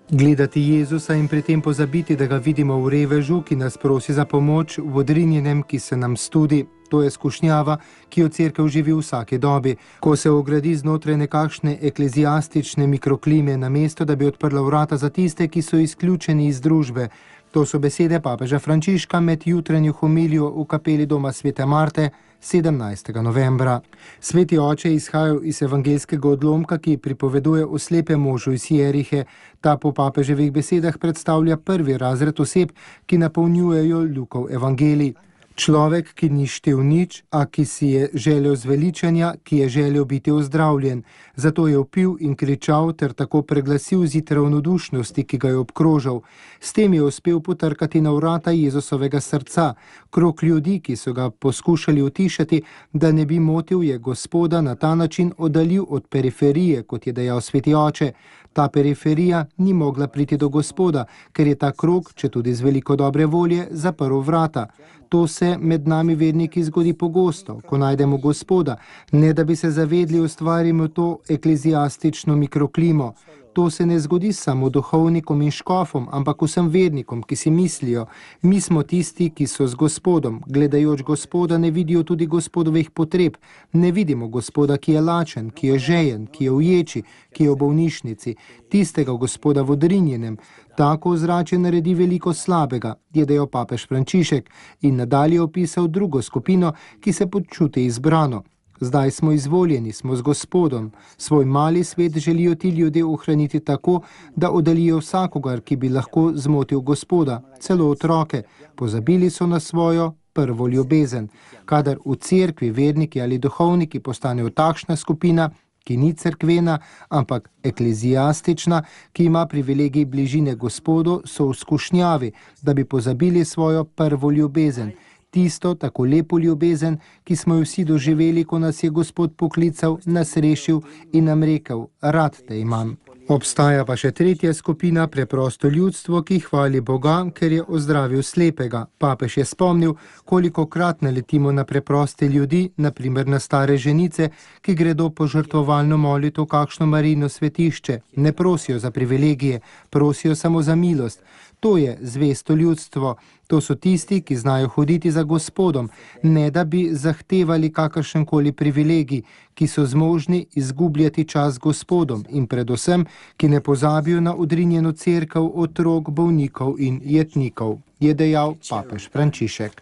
Gledati Jezusa in pri tem pozabiti, da ga vidimo v revežu, ki nas prosi za pomoč, v odrinjenem, ki se nam studi. To je skušnjava, ki jo cerkev živi v vsaki dobi, ko se ogradi znotraj nekakšne ekleziastične mikroklime, namesto da bi odprla vrata za tiste, ki so izključeni iz družbe. To so besede papeža Frančiška med jutranjo homilijo v kapeli doma Svete Marte 17. novembra. Sveti oče izhaja iz evangeljskega odlomka, ki pripoveduje o slepem možu iz Jerihe. Ta po papeževih besedah predstavlja prvi razred oseb, ki napolnjujejo Lukov evangelij. Človek, ki ni štel nič, a ki si je želel zveličanja, ki je želel biti ozdravljen. Zato je vpil in kričal ter tako preglasil zid ravnodušnosti, ki ga je obkrožal. S tem je uspel potrkati na vrata Jezusovega srca. Krog ljudi, ki so ga poskušali utišati, da ne bi motil, je Gospoda na ta način oddaljil od periferije, kot je dejal sveti oče. Ta periferija ni mogla priti do Gospoda, ker je ta krog, če tudi z veliko dobre volje, zaprl vrata. To se med nami verniki zgodi pogosto, ko najdemo Gospoda, ne da bi se zavedli, ustvarimo to ekleziastično mikroklimo. To se ne zgodi samo duhovnikom in škofom, ampak vsem vernikom, ki si mislijo, mi smo tisti, ki so z Gospodom. Gledajoč Gospoda ne vidijo tudi Gospodovih potreb. Ne vidimo Gospoda, ki je lačen, ki je žejen, ki je v ječi, ki je v bolnišnici. Tistega Gospoda v odrinjenem. Tako ozračje naredi veliko slabega, je dejal papež Frančišek in nadalje opisal drugo skupino, ki se počuti izbrano. Zdaj smo izvoljeni, smo z Gospodom. Svoj mali svet želijo ti ljudje ohraniti tako, da oddalijo vsakogar, ki bi lahko zmotil Gospoda, celo otroke. Pozabili so na svojo prvo ljubezen. Kadar v cerkvi verniki ali duhovniki postanejo takšna skupina, ki ni cerkvena, ampak ekleziastična, ki ima privilegij bližine Gospodu, so v skušnjavi, da bi pozabili svojo prvo ljubezen. Tisto tako lepo ljubezen, ki smo jo vsi doživeli, ko nas je Gospod poklical, nas rešil in nam rekel, rad te imam. Obstaja pa še tretja skupina, preprosto ljudstvo, ki hvali Boga, ker je ozdravil slepega. Papež je spomnil, kolikokrat naletimo na preproste ljudi, naprimer na stare ženice, ki gredo požrtvovalno moliti v kakšno Marijino svetišče. Ne prosijo za privilegije, prosijo samo za milost. To je zvesto ljudstvo. To so tisti, ki znajo hoditi za Gospodom, ne da bi zahtevali kakršenkoli privilegij, ki so zmožni izgubljati čas z Gospodom in predvsem, ki ne pozabijo na odrinjeno cerkev, otrok, bolnikov in jetnikov, je dejal papež Frančišek.